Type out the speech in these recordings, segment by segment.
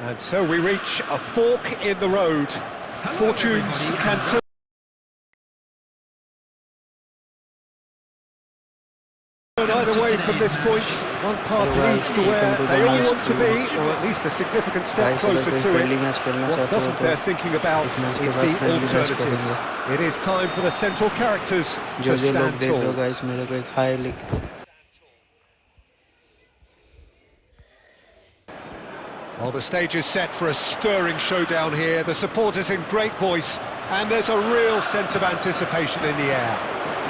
And so we reach a fork in the road. Fortunes can turn either way from this point. One path leads to where they all want to be, or at least a significant step closer to it. What doesn't bear thinking about is the alternative. It is time for the central characters to stand tall. Well, the stage is set for a stirring showdown here. The supporters in great voice, and there's a real sense of anticipation in the air.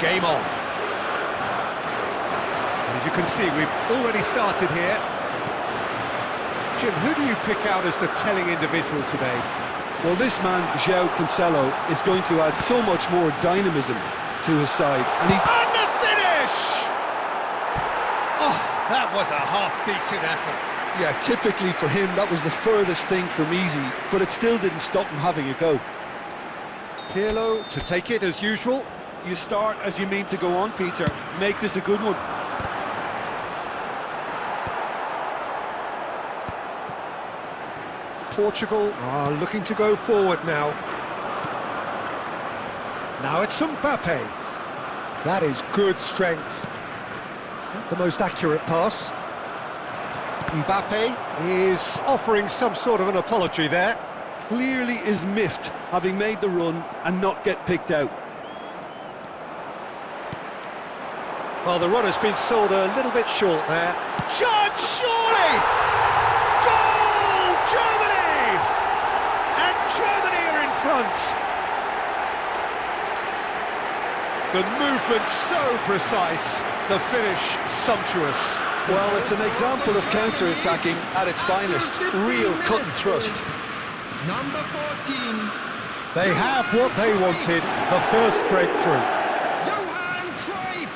Game on. And as you can see, we've already started here. Jim, who do you pick out as the telling individual today? Well, this man, João Cancelo, is going to add so much more dynamism to his side. And he's... And the finish! Oh, that was a half-decent effort. Yeah, typically for him, that was the furthest thing from easy, but it still didn't stop him having a go. Pirlo to take it as usual. You start as you mean to go on, Peter. Make this a good one. Portugal are looking to go forward now. Now it's Mbappe. That is good strength. Not the most accurate pass. Mbappe is offering some sort of an apology there. Clearly is miffed, having made the run and not get picked out. Well, the run has been sold a little bit short there. Chance, surely! Goal! Germany! And Germany are in front. The movement so precise, the finish sumptuous. Well, it's an example of counter-attacking at its finest. Real cut and thrust. Number 14. They have what they wanted, the first breakthrough. Johan Cruyff.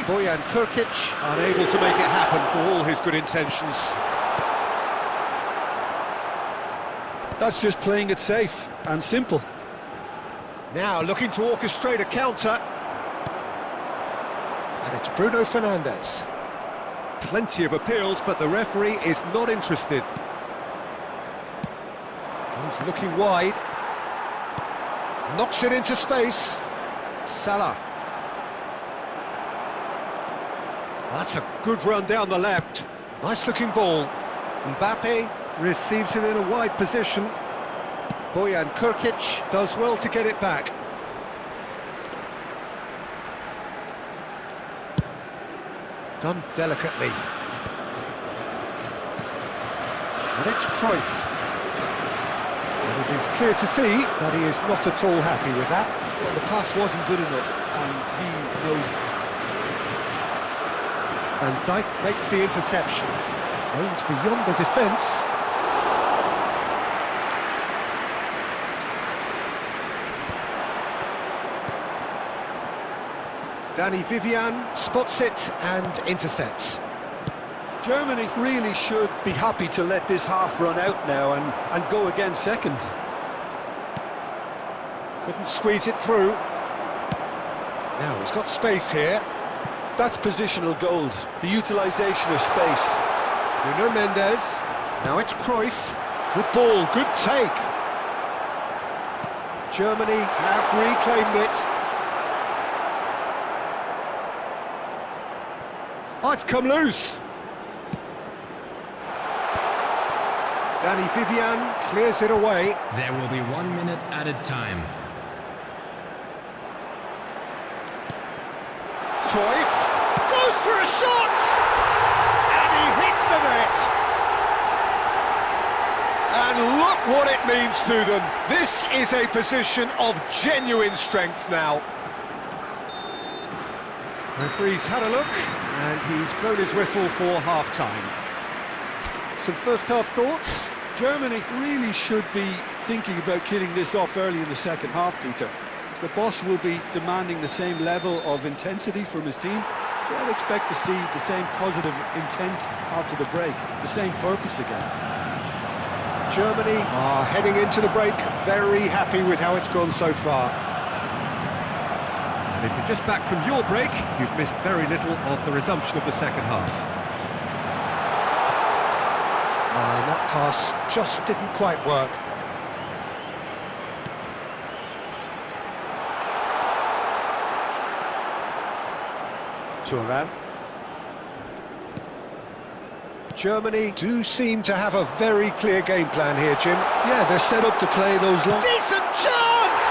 Bojan Krkić, unable to make it happen for all his good intentions. That's just playing it safe and simple. Now looking to orchestrate a counter. And it's Bruno Fernandes. Plenty of appeals, but the referee is not interested. He's looking wide. Knocks it into space. Salah. That's a good run down the left. Nice looking ball. Mbappe receives it in a wide position. Bojan Krkić does well to get it back. Done delicately. And it's Cruyff. And it is clear to see that he is not at all happy with that. Well, the pass wasn't good enough, and he knows it. Van Dijk makes the interception. Aimed beyond the defence. Danny Vivian spots it and intercepts. Germany really should be happy to let this half run out now and go again second. Couldn't squeeze it through. Now he's got space here. That's positional gold, the utilisation of space. Nuno Mendes. Now it's Cruyff. Good ball, good take. Germany have reclaimed it. Oh, it's come loose. Danny Vivian clears it away. There will be 1 minute added time. Cruyff goes for a shot! And he hits the net! And look what it means to them. This is a position of genuine strength now. Referee's had a look, and he's blown his whistle for half-time. Some first-half thoughts? Germany really should be thinking about killing this off early in the second half, Peter. The boss will be demanding the same level of intensity from his team, so I'd expect to see the same positive intent after the break, the same purpose again. Germany are heading into the break very happy with how it's gone so far. And if you're just back from your break, you've missed very little of the resumption of the second half. And that pass just didn't quite work. Thuram. Germany do seem to have a very clear game plan here, Jim. Yeah, they're set up to play those long... Decent chance!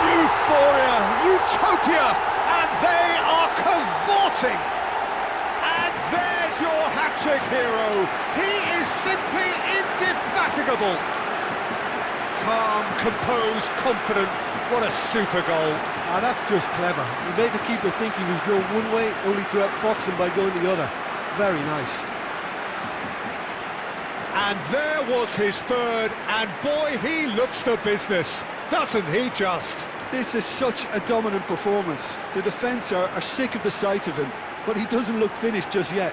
Euphoria, utopia, and they are cavorting! And there's your hat-trick hero. He is simply indefatigable. Calm, composed, confident. What a super goal. Ah, that's just clever. He made the keeper think he was going one way, only to outfox him by going the other. Very nice. And there was his third, and boy, he looks the business, doesn't he just? This is such a dominant performance. The defence are sick of the sight of him, but he doesn't look finished just yet.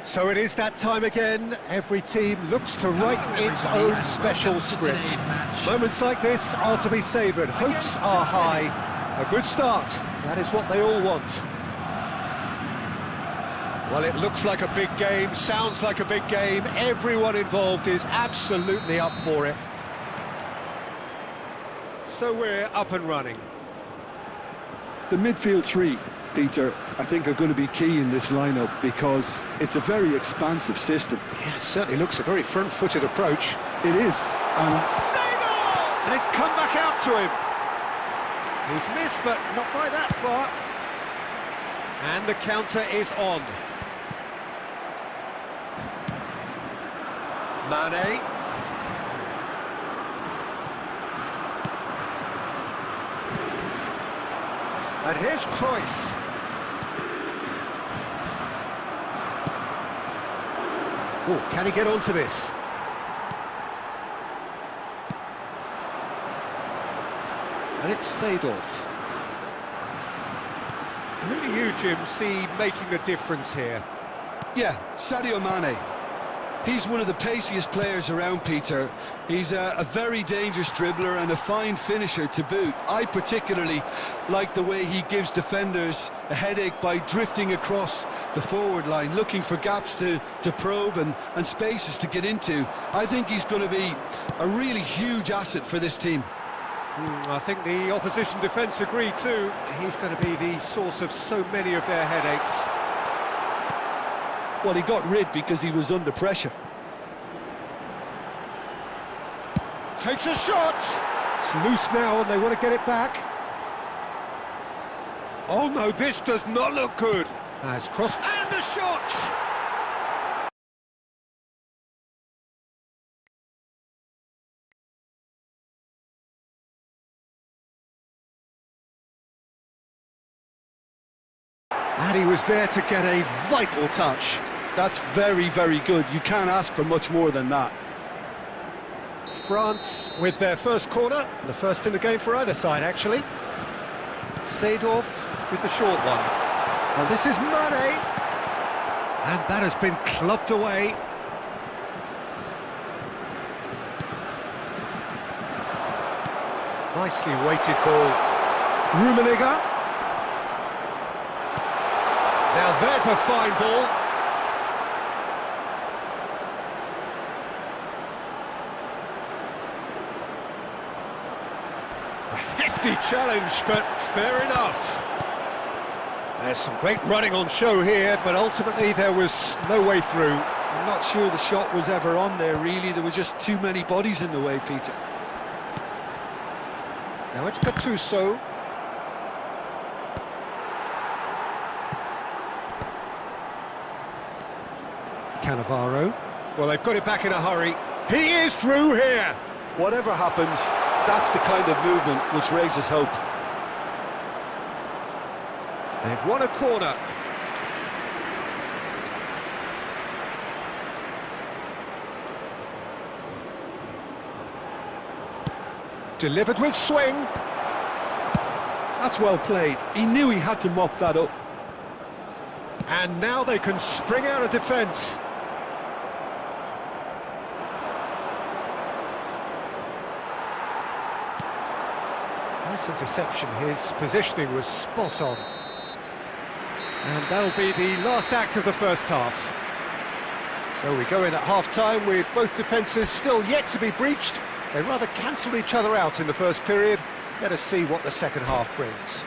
So it is that time again. Every team looks to write its own special script. Moments like this are to be savoured. Hopes are high. A good start. That is what they all want. Well, it looks like a big game, sounds like a big game. Everyone involved is absolutely up for it. So we're up and running. The midfield three, Peter, I think are going to be key in this lineup because it's a very expansive system. Yeah, it certainly looks a very front-footed approach. It is, and And it's come back out to him. He's missed, but not by that far. And the counter is on. Mane. And here's Cruyff. Oh, can he get onto this? And it's Seedorf. Who do you, Jim, see making a difference here? yeah, Sadio Mane. He's one of the paciest players around, Peter. He's a very dangerous dribbler and a fine finisher to boot. I particularly like the way he gives defenders a headache by drifting across the forward line, looking for gaps to probe and spaces to get into. I think he's going to be a really huge asset for this team. I think the opposition defence agree too. He's going to be the source of so many of their headaches. Well, he got rid because he was under pressure. Takes a shot! It's loose now and they want to get it back. Oh no, this does not look good. Has crossed and a shot! And he was there to get a vital touch. That's very, very good. You can't ask for much more than that. France with their first corner, the first in the game for either side, actually. Seedorf with the short one. Well, this is Mane. And that has been clubbed away. Nicely weighted ball. Rummenigge. Now there's a fine ball. A hefty challenge, but fair enough. There's some great running on show here, but ultimately there was no way through. I'm not sure the shot was ever on there, really. There were just too many bodies in the way, Peter. Now it's Gattuso. Cannavaro. Well, they've got it back in a hurry. He is through here. Whatever happens, that's the kind of movement which raises hope. They've won a corner. Delivered with swing. That's well played. He knew he had to mop that up. And now they can spring out of defence. Nice interception. His positioning was spot on. And that'll be the last act of the first half. So we go in at half-time with both defences still yet to be breached. They rather cancelled each other out in the first period. Let us see what the second half brings.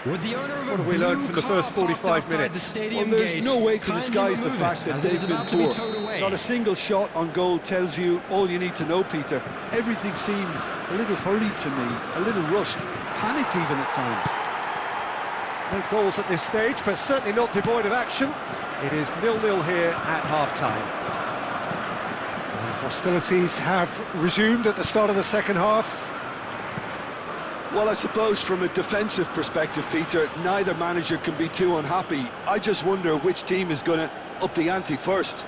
With the owner of What have we learned from the first 45 minutes? Well, there's no way to disguise the fact that they've been poor. Not a single shot on goal tells you all you need to know, Peter. Everything seems a little hurried to me, a little rushed, panicked even at times. No goals at this stage, but certainly not devoid of action. It is 0-0 here at half-time. Hostilities have resumed at the start of the second half. Well, I suppose from a defensive perspective, Peter, neither manager can be too unhappy. I just wonder which team is going to up the ante first.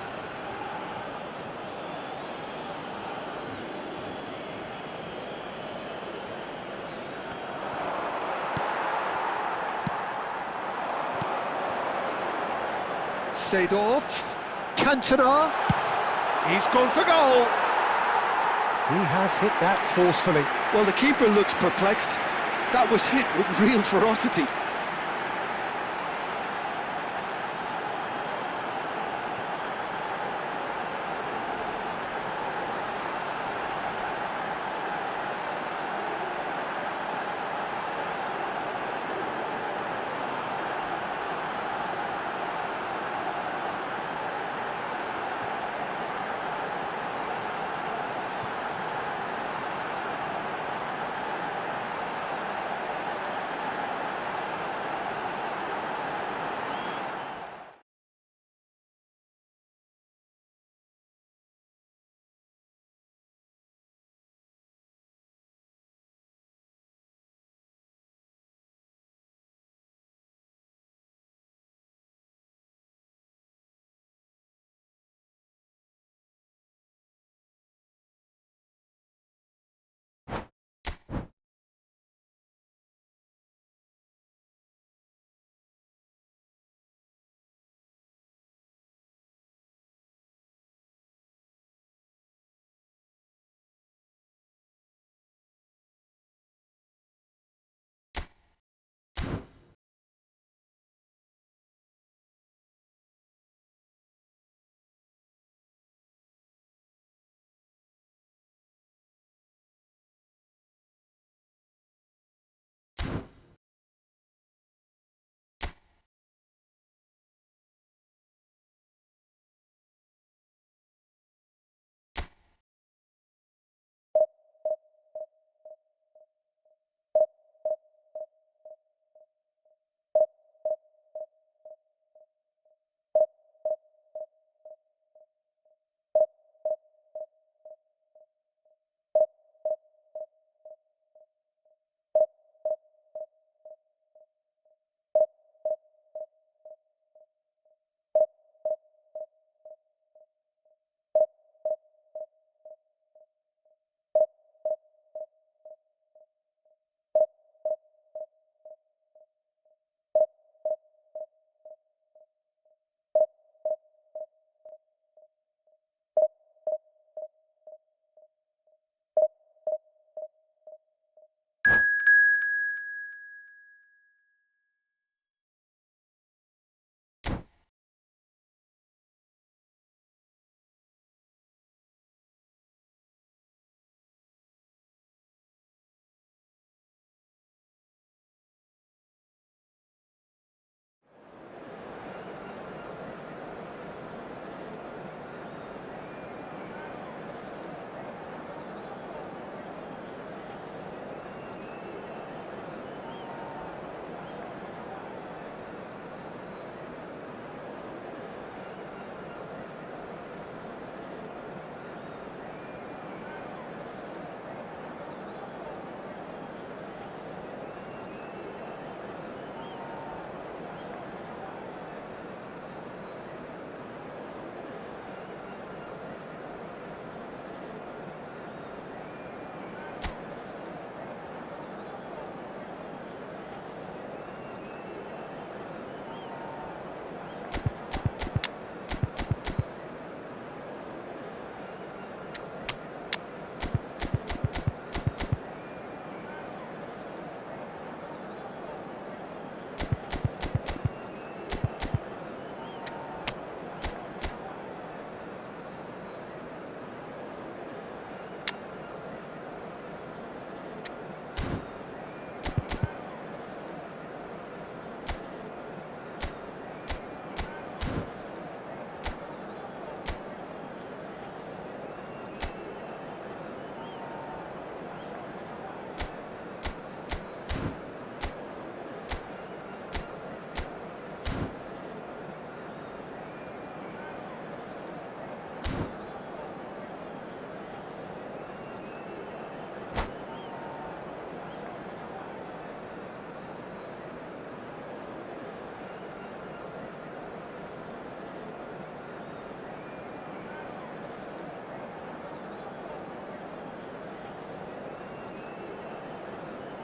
Seedorf. Cantona. He's gone for goal. He has hit that forcefully. Well, the keeper looks perplexed. That was hit with real ferocity.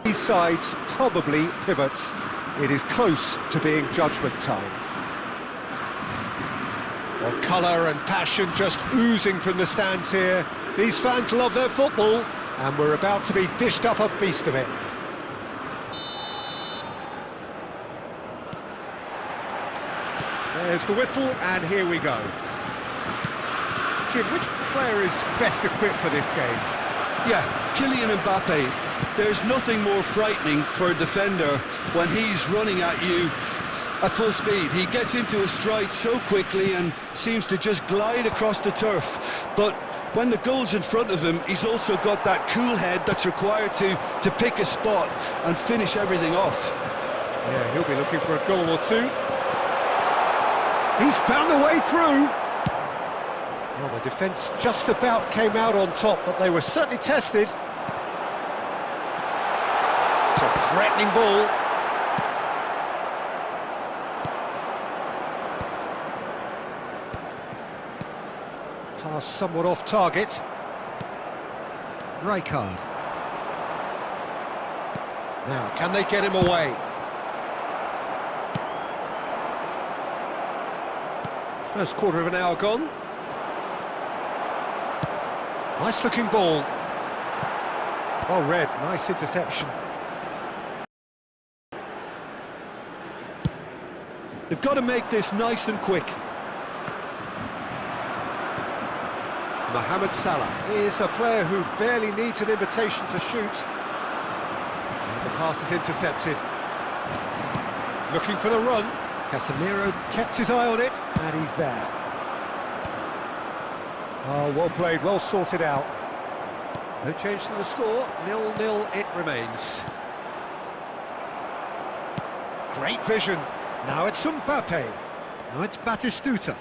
These sides probably pivots. It is close to being judgment time. Well, colour and passion just oozing from the stands here. These fans love their football, and we're about to be dished up a feast of it. There's the whistle, and here we go. Jim, which player is best equipped for this game? Yeah, Kylian Mbappe. There's nothing more frightening for a defender when he's running at you at full speed. He gets into a stride so quickly and seems to just glide across the turf. But when the goal's in front of him, he's also got that cool head that's required to pick a spot and finish everything off. Yeah, he'll be looking for a goal or two. He's found a way through. Well, the defence just about came out on top, but they were certainly tested. It's a threatening ball. Pass somewhat off target. Rijkaard. Now, can they get him away? First quarter of an hour gone. Nice looking ball. Well read, nice interception. They've got to make this nice and quick. Mohamed Salah is a player who barely needs an invitation to shoot. And the pass is intercepted. Looking for the run. Casemiro kept his eye on it, and he's there. Oh, well played, well sorted out. No change to the score, 0-0 it remains. Great vision. Now it's Mbappe. Now it's Batistuta.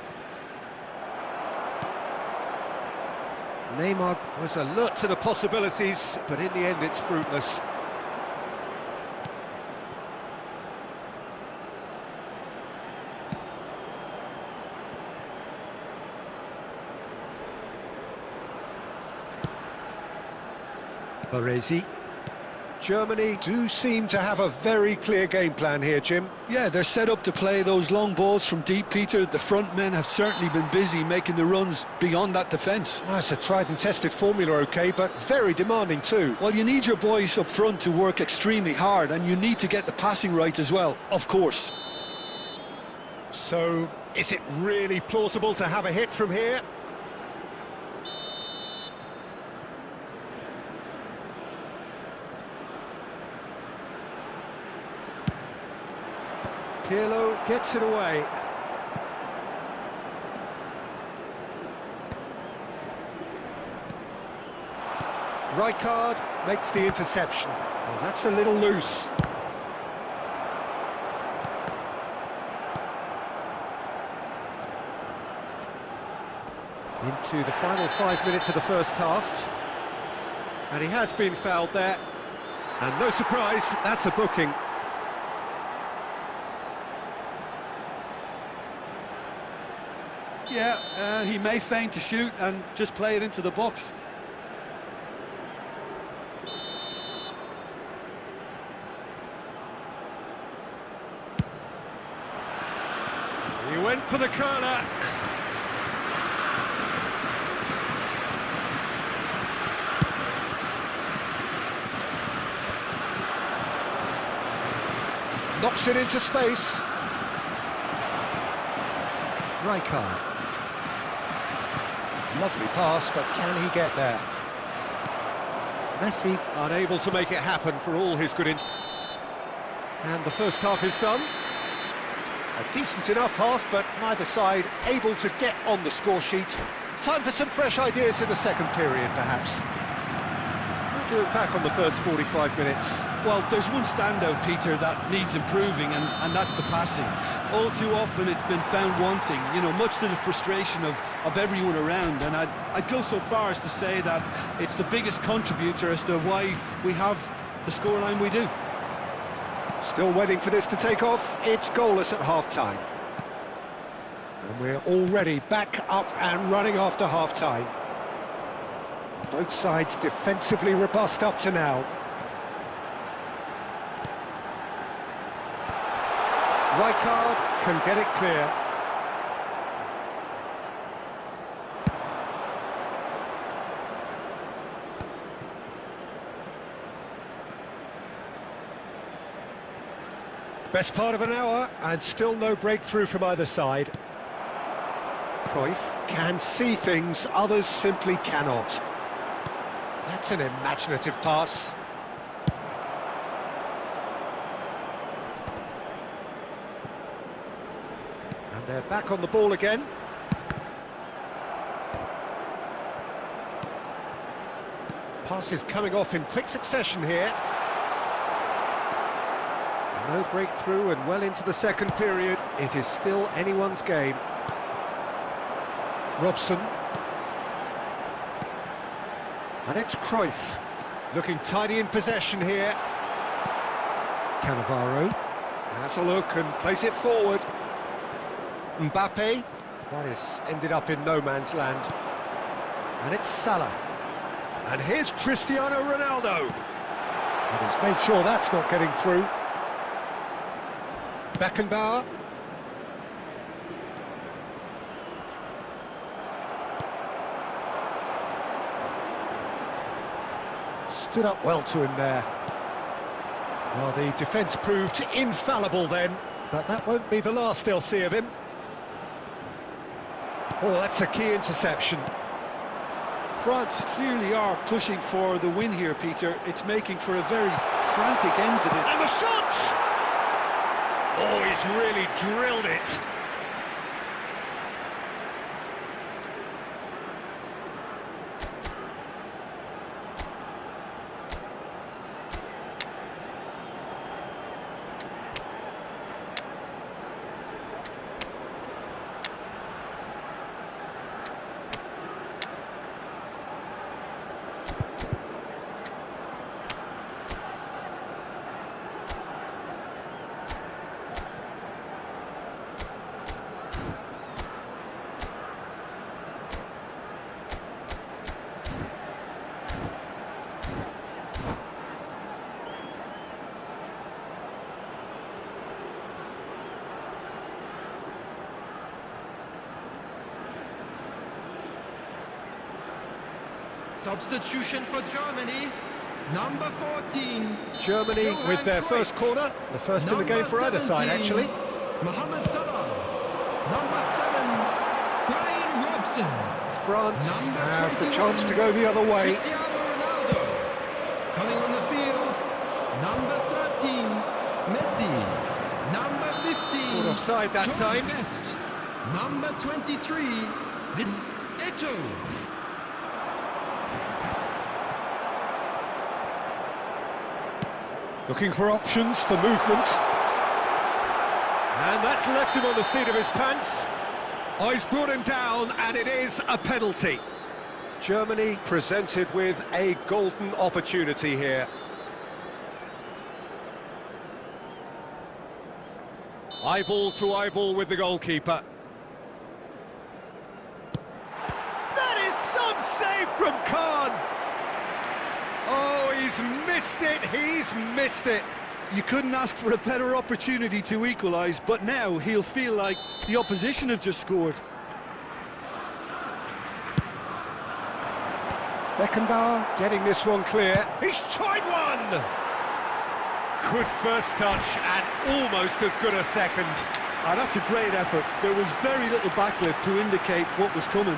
Neymar was alert to the possibilities, but in the end it's fruitless. Baresi. Germany do seem to have a very clear game plan here, Jim. Yeah, they're set up to play those long balls from deep, Peter. The front men have certainly been busy making the runs beyond that defence. Well, it's a tried and tested formula, OK, but very demanding too. Well, you need your boys up front to work extremely hard, and you need to get the passing right as well, of course. So, is it really plausible to have a hit from here? Pirlo gets it away. Rijkaard makes the interception. Well, that's a little loose. Into the final 5 minutes of the first half. And he has been fouled there. And no surprise, that's a booking. Yeah, he may feign to shoot and just play it into the box. He went for the curler. Knocks it into space. Rijkaard. Lovely pass, but can he get there? Messi unable to make it happen for all his good And the first half is done. A decent enough half, but neither side able to get on the score sheet. Time for some fresh ideas in the second period, perhaps. What do you look back on the first 45 minutes? Well, there's one standout, Peter, that needs improving, and that's the passing. All too often it's been found wanting, you know, much to the frustration of everyone around, and I'd go so far as to say that it's the biggest contributor as to why we have the scoreline we do. Still waiting for this to take off. It's goalless at half-time. And we're already back up and running after half-time. Both sides defensively robust up to now. Rijkaard can get it clear. Best part of an hour, and still no breakthrough from either side. Cruyff can see things others simply cannot. That's an imaginative pass. And they're back on the ball again. Passes coming off in quick succession here. No breakthrough and well into the second period. It is still anyone's game. Robson. And it's Cruyff. Looking tidy in possession here. Cannavaro. Has a look and plays it forward. Mbappe. That is ended up in no man's land. And it's Salah. And here's Cristiano Ronaldo. And he's made sure that's not getting through. Beckenbauer. Stood up well to him there. Well, the defence proved infallible then, but that won't be the last they'll see of him. Oh, that's a key interception. France clearly are pushing for the win here, Peter. It's making for a very frantic end to this. And the shot! Oh, he's really drilled it. Substitution for Germany, number 14. Germany with their first corner, the first in the game for either side, actually. Mohamed Salah. Number 7, Brian Robson. France Number have the 21, chance to go the other way. Cristiano Ronaldo. Coming on the field, number 13, Messi. Number 15, Caught offside that George time. Best. Number 23, Eto'o. Looking for options for movement. And that's left him on the seat of his pants. Oh, he's brought him down, and it is a penalty. Germany presented with a golden opportunity here. Eyeball to eyeball with the goalkeeper. That is some save from Khan. Oh, he's missed it. You couldn't ask for a better opportunity to equalise, but now he'll feel like the opposition have just scored. Beckenbauer getting this one clear. He's tried one! Good first touch and almost as good a second. Ah, that's a great effort. There was very little backlift to indicate what was coming.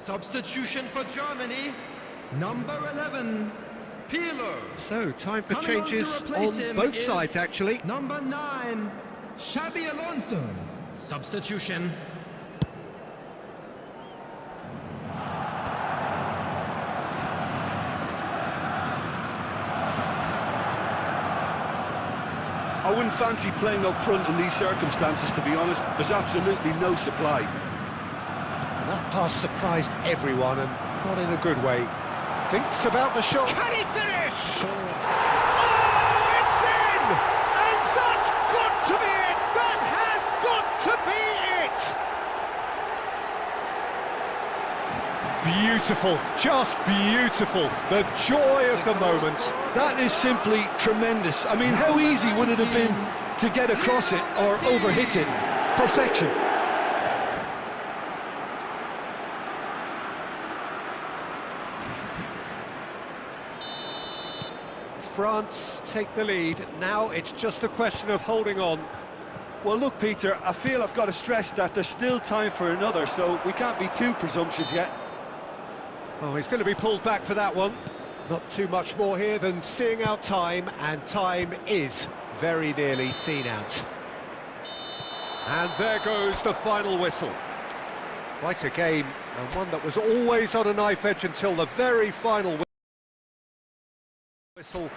Substitution for Germany, number 11, Pirlo. So, time for Coming on to changes replace on him both is sides, actually. Number 9, Xabi Alonso. Substitution. I wouldn't fancy playing up front in these circumstances, to be honest. There's absolutely no supply. And that pass surprised everyone, and not in a good way. Thinks about the shot. Can he finish? Oh, it's in! And that's got to be it! That has got to be it! Beautiful, just beautiful. The joy of the moment. That is simply tremendous. I mean, how easy would it have been to get across it or overhit it? Perfection. France take the lead. Now it's just a question of holding on. Well, look, Peter, I feel I've got to stress that there's still time for another, so we can't be too presumptuous yet. Oh, he's going to be pulled back for that one. Not too much more here than seeing out time, and time is very nearly seen out. And there goes the final whistle. Quite a game, and one that was always on a knife edge until the very final whistle.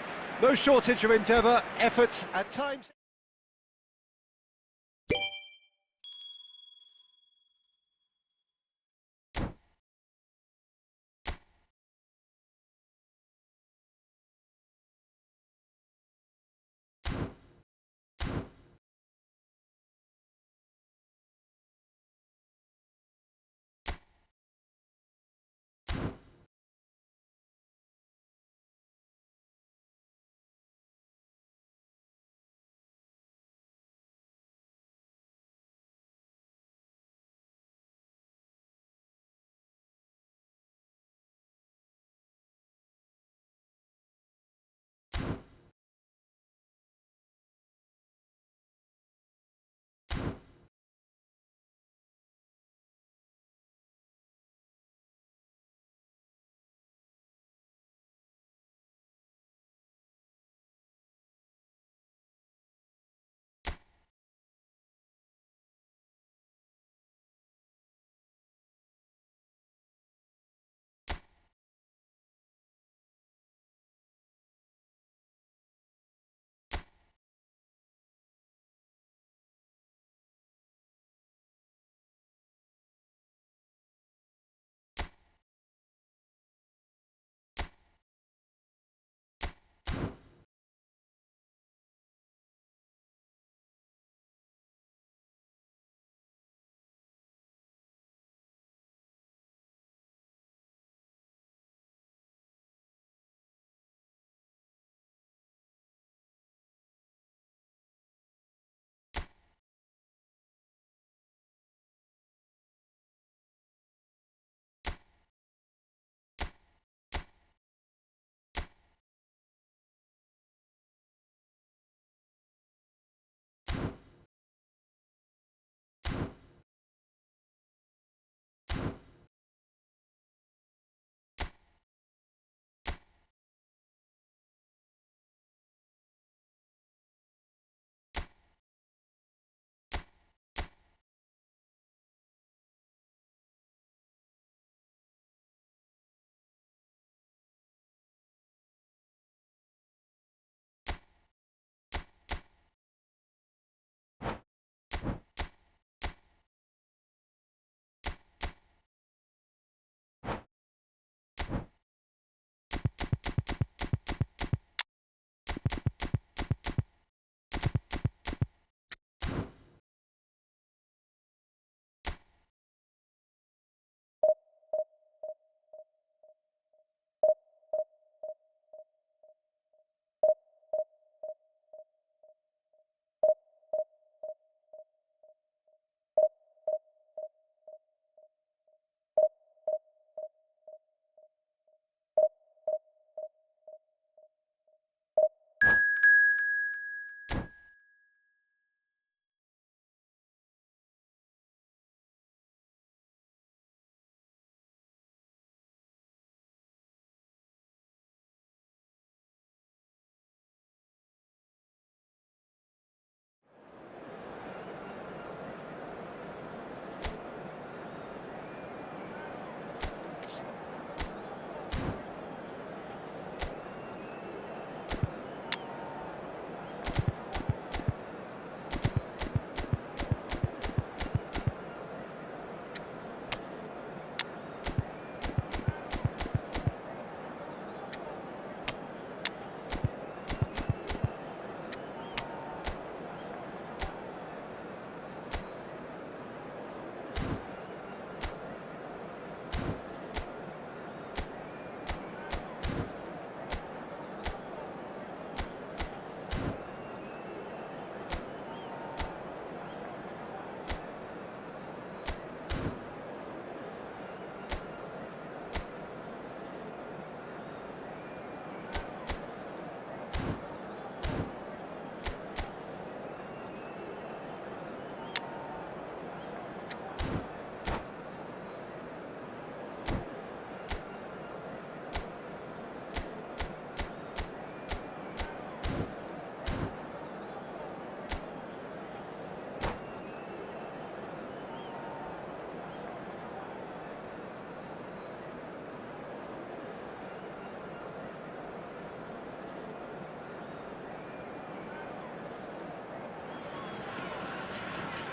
No shortage of endeavour, effort, at times.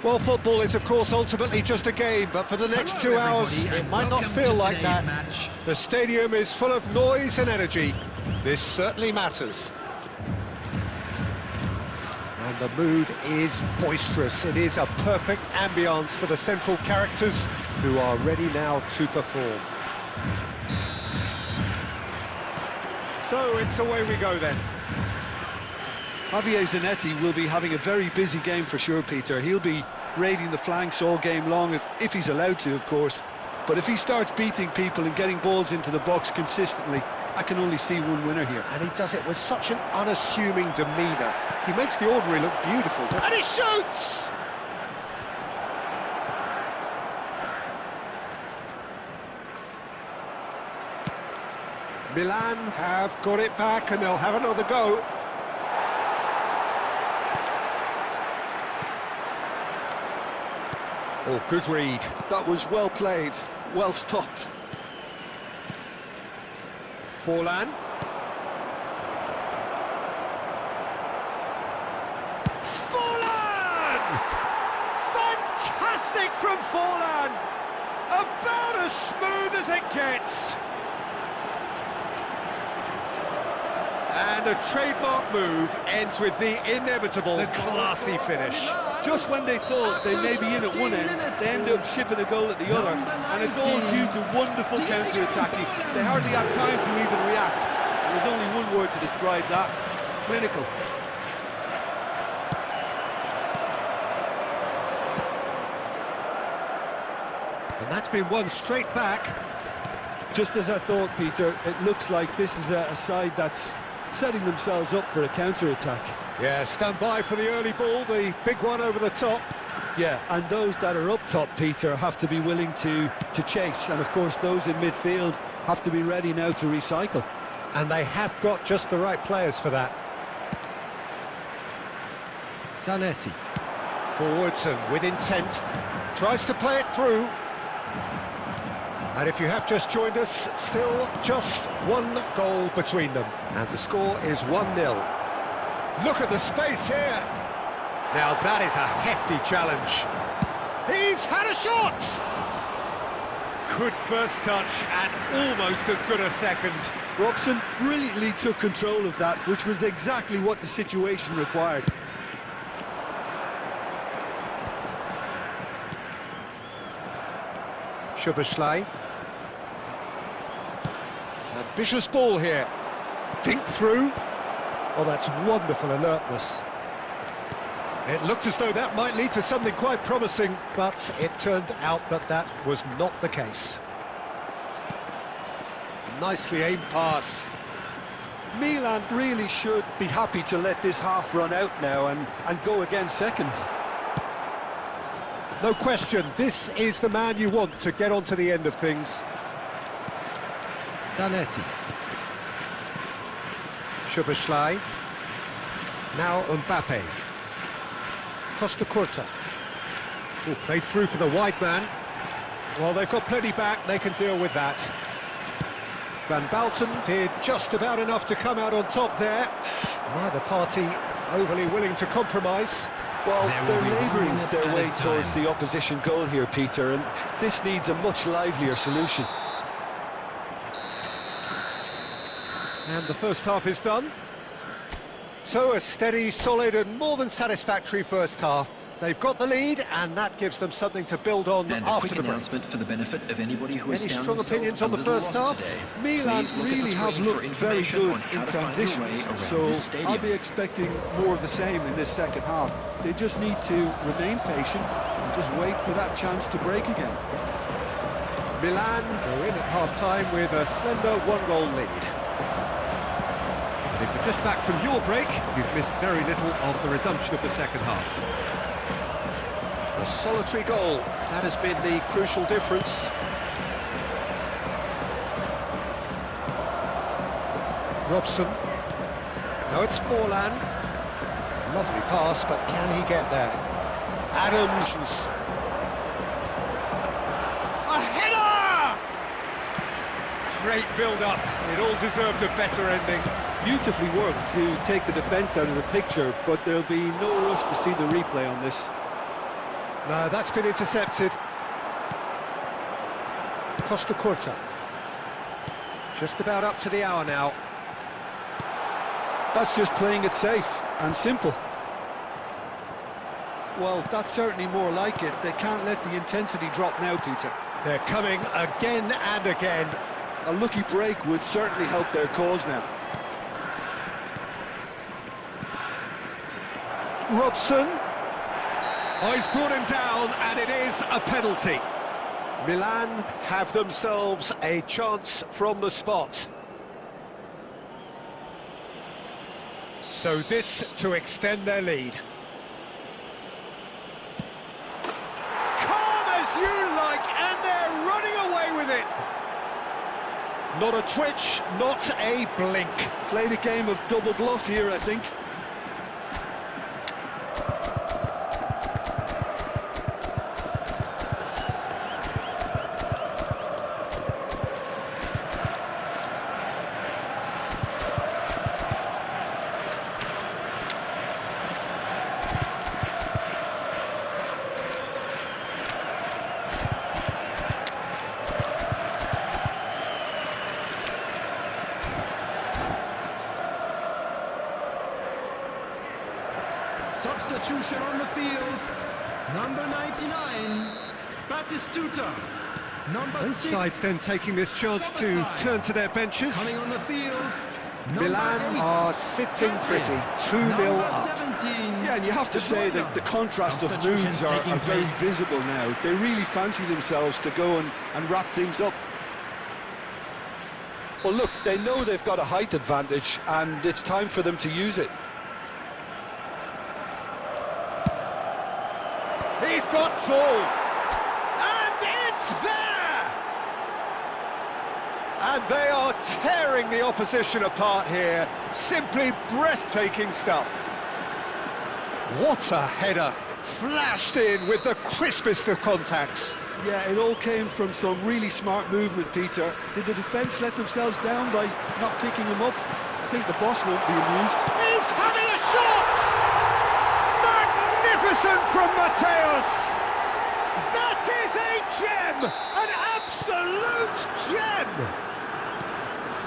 Well, football is, of course, ultimately just a game, but for the next 2 hours, it might not feel like that. The stadium is full of noise and energy. This certainly matters. And the mood is boisterous. It is a perfect ambience for the central characters who are ready now to perform. So it's away we go then. Javier Zanetti will be having a very busy game for sure, Peter. He'll be raiding the flanks all game long, if he's allowed to, of course. But if he starts beating people and getting balls into the box consistently, I can only see one winner here. And he does it with such an unassuming demeanour. He makes the ordinary look beautiful. And he shoots! Milan have got it back and they'll have another go. Oh, good read. That was well played, well stopped. Forlan. Forlan! Fantastic from Forlan! About as smooth as it gets. And a trademark move ends with the inevitable classy finish. Just when they thought they may be in at one end, they end up shipping a goal at the other, and it's all due to wonderful counter-attacking. They hardly had time to even react. There's only one word to describe that: clinical. And that's been won straight back. Just as I thought, Peter, it looks like this is a side that's setting themselves up for a counter-attack. Yeah, stand by for the early ball, the big one over the top. Yeah, and those that are up top, Peter, have to be willing to chase, and of course those in midfield have to be ready now to recycle. And they have got just the right players for that. Zanetti. Forwards and with intent. Tries to play it through. And if you have just joined us, still just one goal between them. And the score is 1-0. Look at the space here. Now that is a hefty challenge. He's had a shot! Good first touch and almost as good a second. Robson brilliantly took control of that, which was exactly what the situation required. Szoboszlai. Ambitious ball here. Dink through. Oh, that's wonderful alertness. It looked as though that might lead to something quite promising, but it turned out that that was not the case. Nicely aimed pass. Milan really should be happy to let this half run out now and go again second. No question, this is the man you want to get onto the end of things. Zanetti. Szoboszlai. Now Mbappe. Costa Curta. Oh, played through for the wide man. Well, they've got plenty back, they can deal with that. Van Balten did just about enough to come out on top there. Neither party overly willing to compromise. Well, they're labouring their way towards the opposition goal here, Peter, and this needs a much livelier solution. And the first half is done. So a steady, solid and more than satisfactory first half. They've got the lead and that gives them something to build on after the break. For the benefit of anybody who Any strong opinions on the first half? Milan really have looked very good in transitions, so I'll be expecting more of the same in this second half. They just need to remain patient and just wait for that chance to break again. Milan go in at half-time with a slender one-goal lead. But if you're just back from your break, you've missed very little of the resumption of the second half. A solitary goal, that has been the crucial difference. Robson. Now it's Forlan. Lovely pass, but can he get there? Adams. A header! Great build-up. It all deserved a better ending. Beautifully worked to take the defence out of the picture, but there'll be no rush to see the replay on this. No, that's been intercepted. Costa Curta. Just about up to the hour now. That's just playing it safe and simple. Well, that's certainly more like it. They can't let the intensity drop now, Peter. They're coming again and again. A lucky break would certainly help their cause now. Robson. Oh, he's brought him down, and it is a penalty. Milan have themselves a chance from the spot. So this to extend their lead. Calm as you like, and they're running away with it. Not a twitch, not a blink. Played a game of double bluff here, I think. Substitution on the field. Number 99, Batistuta. Number Both 6, sides then taking this chance to turn to their benches. coming on the field. Milan are sitting pretty, 2-0 up. 17. Yeah, and you have to say that the contrast of moods are very visible now. They really fancy themselves to go and wrap things up. Well, look, they know they've got a height advantage, and it's time for them to use it. He's got full, and it's there! And they are tearing the opposition apart here. Simply breathtaking stuff. What a header, flashed in with the crispest of contacts. Yeah, it all came from some really smart movement, Peter. Did the defence let themselves down by not picking him up? I think the boss won't be amused. He's having a shot! Magnificent from Mateus! That is a gem! An absolute gem!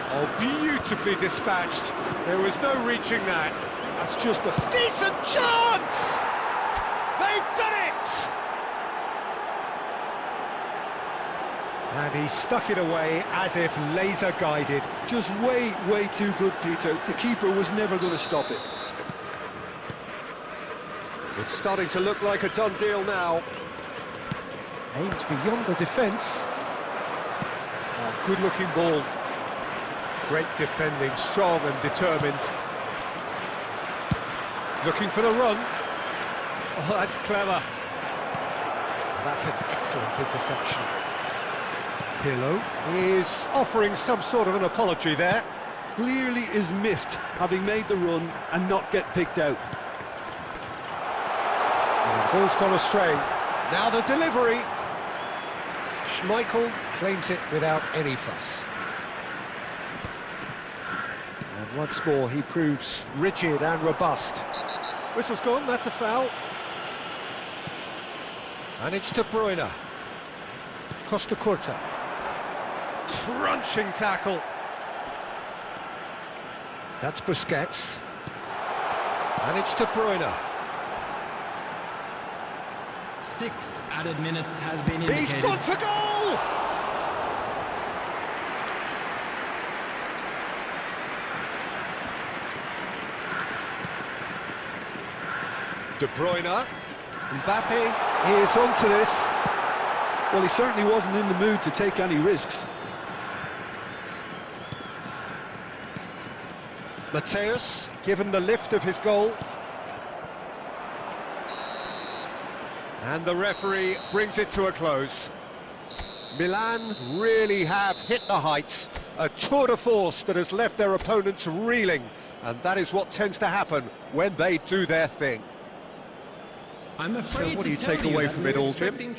Oh, beautifully dispatched. There was no reaching that. That's just a Decent chance! They've done it! And he stuck it away as if laser guided. just way too good, Peter. The keeper was never going to stop it. It's starting to look like a done deal now. Aimed beyond the defence. Oh, good-looking ball. Great defending, strong and determined. Looking for the run. Oh, that's clever. That's an excellent interception. Pirlo is offering some sort of an apology there. Clearly is miffed, having made the run and not get picked out. And the ball's gone astray. Now the delivery. Schmeichel claims it without any fuss. And once more he proves rigid and robust. Whistle's gone, that's a foul. And it's De Bruyne. Costa Curta. Crunching tackle. That's Busquets. And it's De Bruyne. 6 added minutes has been indicated. He's gone for goal! De Bruyne. Mbappe is onto this. Well, he certainly wasn't in the mood to take any risks. Mateus, given the lift of his goal. And the referee brings it to a close. Milan really have hit the heights. A tour de force that has left their opponents reeling. And that is what tends to happen when they do their thing. I'm afraid So what do to you tell take away that from we're it all, Jim? expecting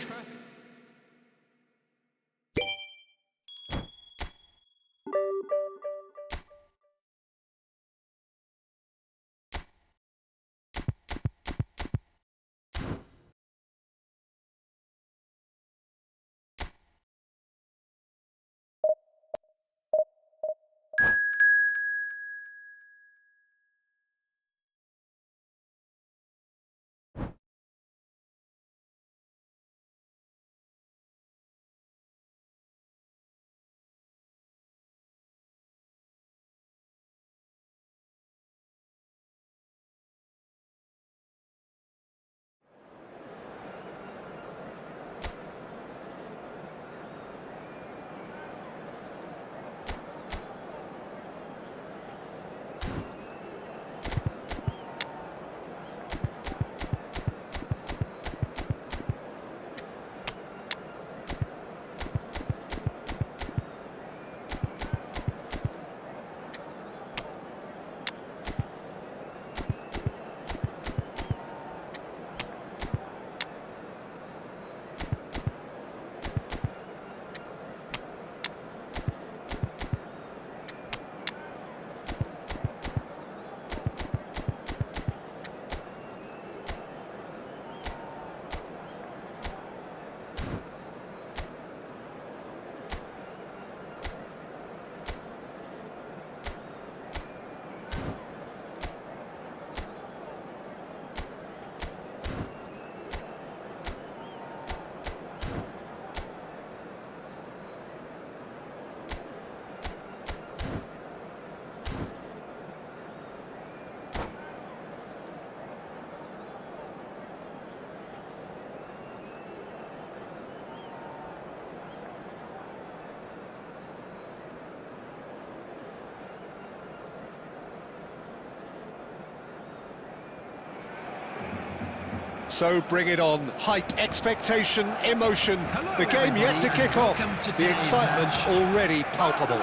So bring it on. Hype, expectation, emotion. The game yet to kick off. The excitement already palpable.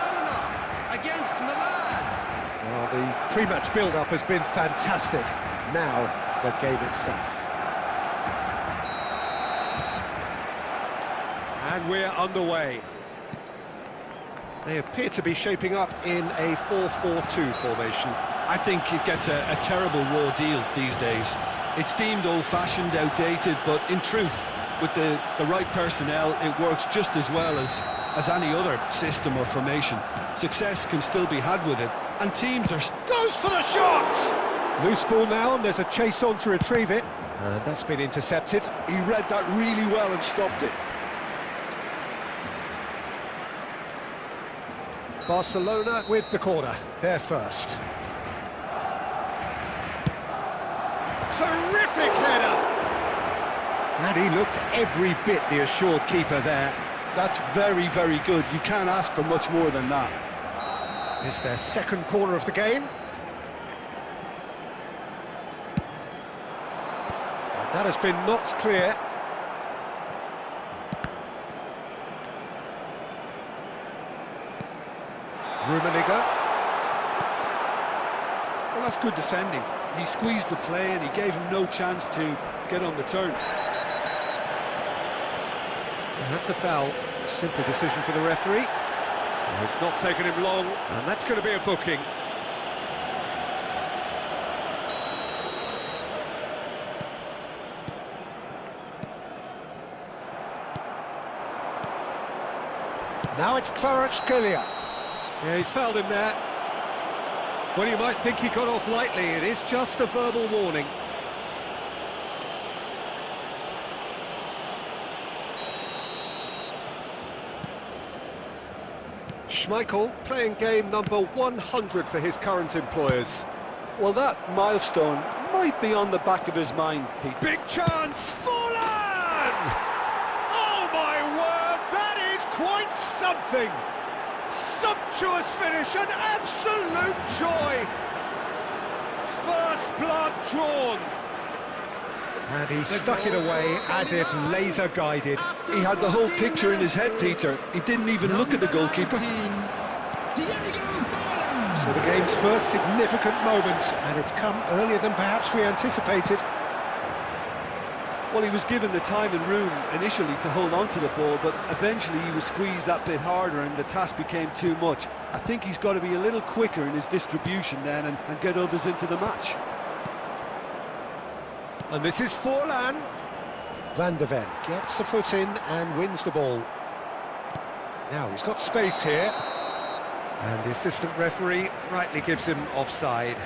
Against Milan. Well, the pre-match build-up has been fantastic. Now, the game itself. And we're underway. They appear to be shaping up in a 4-4-2 formation. I think it gets a terrible raw deal these days. It's deemed old-fashioned, outdated, but in truth, with the right personnel, it works just as well as any other system or formation. Success can still be had with it, and teams are... Goes for the shot! Loose ball now, and there's a chase on to retrieve it. That's been intercepted. He read that really well and stopped it. Barcelona with the corner, they're first. Terrific header! And he looked every bit the assured keeper there. That's very, very good. You can't ask for much more than that. It's their second corner of the game. And that has been knocked clear. Rummenigge. Well, that's good defending. He squeezed the play and he gave him no chance to get on the turn. And that's a foul. A simple decision for the referee. Well, it's not taken him long, and that's going to be a booking. Now it's Kvaratskhelia. Yeah, he's fouled him there. Well, you might think he got off lightly. It is just a verbal warning. Schmeichel playing game number 100 for his current employers. Well, that milestone might be on the back of his mind, Pete. Big chance, Forlan! Oh my word, that is quite something! Sumptuous finish, an absolute joy! First blood drawn. And he stuck it away as if laser guided. He had the whole picture in his head, Peter. He didn't even look at the goalkeeper. So the game's first significant moment, and it's come earlier than perhaps we anticipated. Well, he was given the time and room initially to hold on to the ball, but eventually he was squeezed that bit harder and the task became too much. I think he's got to be a little quicker in his distribution then and get others into the match. And this is Forlan. Van de Ven gets a foot in and wins the ball. Now he's got space here. And the assistant referee rightly gives him offside.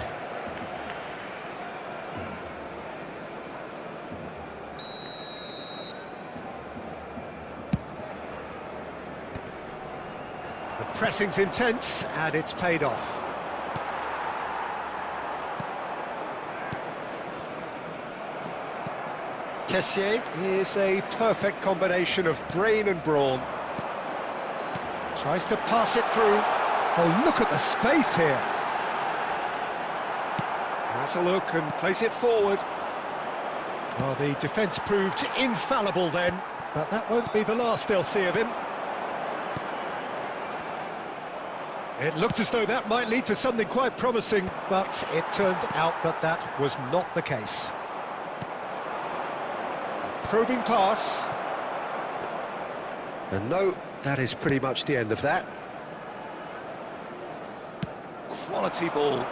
The pressing's intense and it's paid off. Kessié is a perfect combination of brain and brawn. Tries to pass it through. Oh, look at the space here. Has a look and plays it forward. Well, the defence proved infallible then, but that won't be the last they'll see of him. It looked as though that might lead to something quite promising, but it turned out that that was not the case. A probing pass. And no, that is pretty much the end of that. Quality ball.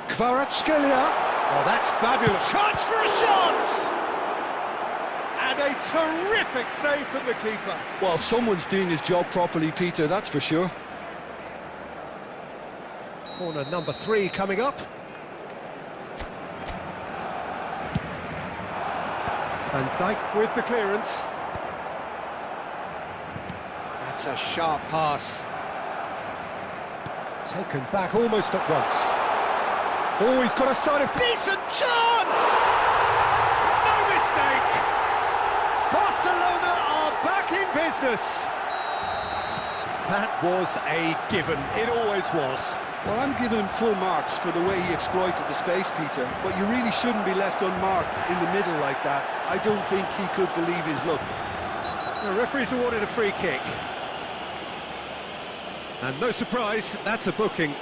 Kvaratskhelia. Oh, that's fabulous. Chance for a shot! And a terrific save from the keeper. Well, someone's doing his job properly, Peter, that's for sure. Corner number 3 coming up. Van Dijk with the clearance. That's a sharp pass. Taken back almost at once. Oh, he's got a sign of decent chance! No mistake! Barcelona are back in business. That was a given. It always was. Well, I'm giving him full marks for the way he exploited the space, Peter, but you really shouldn't be left unmarked in the middle like that. I don't think he could believe his luck. The referee's awarded a free kick. And no surprise, that's a booking.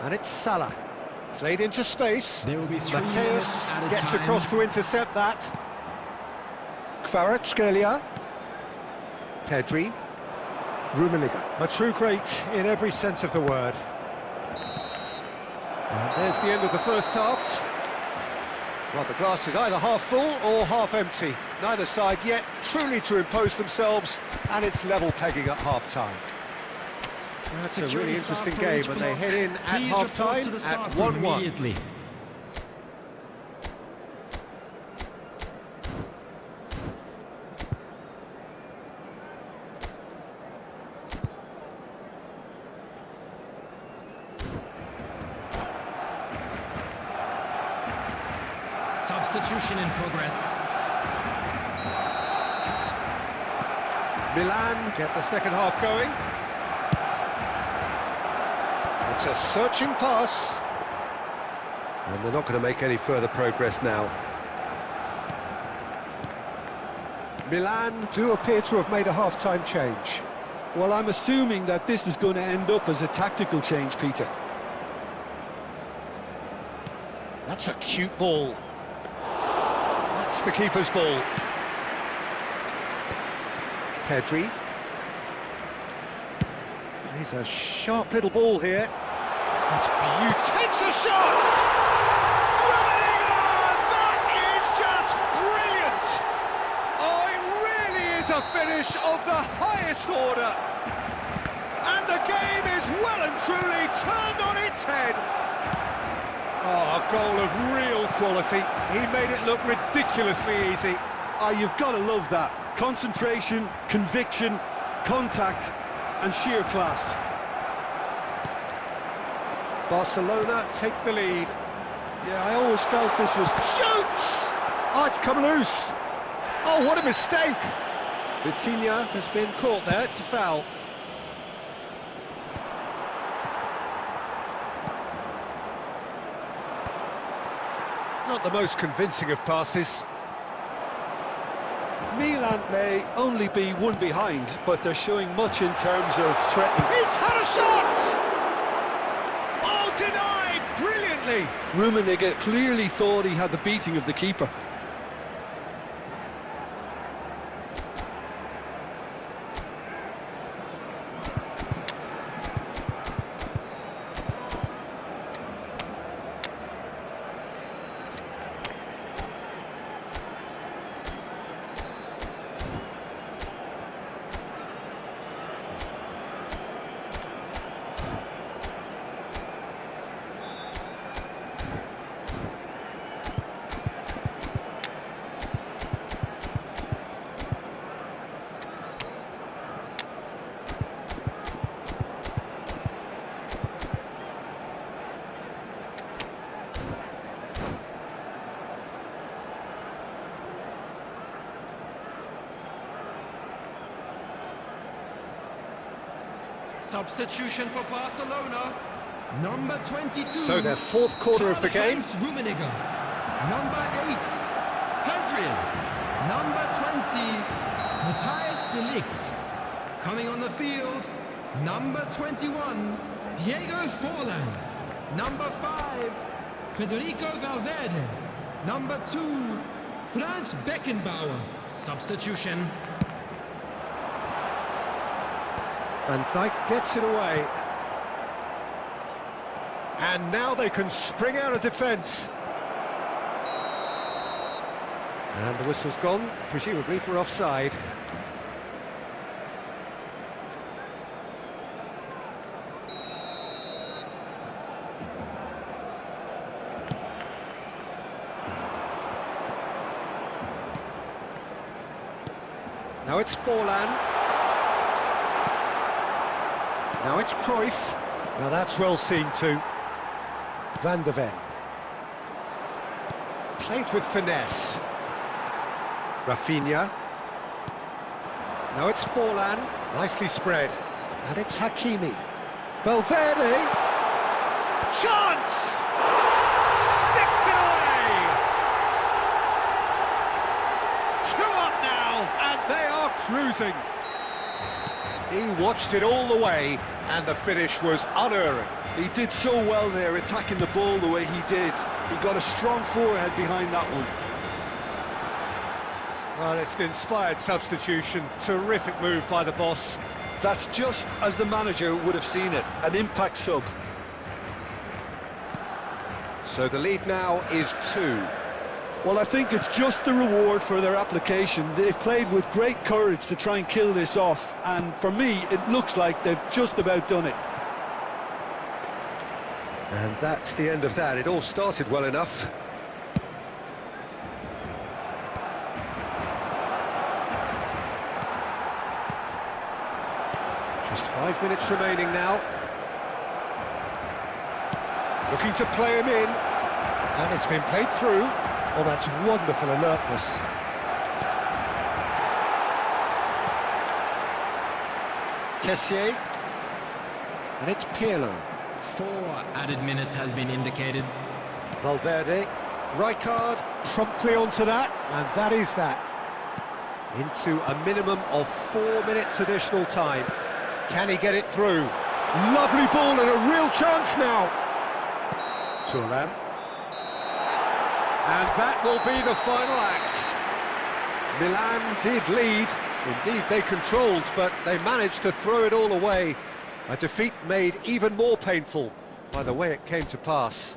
And it's Salah. Played into space. There will be 3 minutes Mateus added gets time. across to intercept that. Kvaratskhelia. Pedri. Rummenigge. A true great in every sense of the word. And there's the end of the first half. Well, the glass is either half full or half empty. Neither side yet truly to impose themselves, and it's level pegging at half-time. That's a really interesting game, and they head in at half-time at 1-1. Substitution in progress. Milan get the second half going. It's a searching pass. And they're not going to make any further progress now. Milan do appear to have made a half-time change. Well, I'm assuming that this is going to end up as a tactical change, Peter. That's a cute ball. That's the keeper's ball. Pedri. He's a sharp little ball here. That's beautiful. Takes a shot! Rummenigge! That is just brilliant! Oh, it really is a finish of the highest order. And the game is well and truly turned on its head. Oh, a goal of real quality. He made it look ridiculously easy. You've got to love that. Concentration, conviction, contact, and sheer class. Barcelona take the lead. Yeah, I always felt this was... Shoots! Oh, it's come loose. Oh, what a mistake. Vitinha has been caught there. It's a foul. Not the most convincing of passes. Milan may only be one behind, but they're showing much in terms of threatening. He's had a shot! Oh, denied brilliantly! Rummenigge clearly thought he had the beating of the keeper. Substitution for Barcelona. Number 22. So their fourth quarter of the game. Rummenigge. Number 8. Pedri. Number 20. Matthijs de Ligt. Coming on the field. Number 21. Diego Forlan. Number 5. Federico Valverde. Number 2. Franz Beckenbauer. Substitution. Van Dijk gets it away. And now they can spring out of defence. And the whistle's gone, presumably for offside. Now it's Forlan. Now it's Cruyff. Now that's well seen too. Van de Ven. Played with finesse. Rafinha. Now it's Forlan, nicely spread. And it's Hakimi. Valverde. Chance! Sticks it away! 2 up now, and they are cruising. He watched it all the way, and the finish was unerring. He did so well there, attacking the ball the way he did. He got a strong forehead behind that one. Well, it's an inspired substitution. Terrific move by the boss. That's just as the manager would have seen it, an impact sub. So the lead now is 2. Well, I think it's just the reward for their application. They've played with great courage to try and kill this off, and for me, it looks like they've just about done it. And that's the end of that. It all started well enough. Just 5 minutes remaining now. Looking to play him in. And it's been played through. Oh, that's wonderful alertness. Kessié. And it's Pirlo. 4 added minutes has been indicated. Valverde. Rijkaard promptly onto that. And that is that. Into a minimum of 4 minutes additional time. Can he get it through? Lovely ball and a real chance now. Thuram. And that will be the final act. Milan did lead. Indeed, they controlled, but they managed to throw it all away. A defeat made even more painful by the way it came to pass.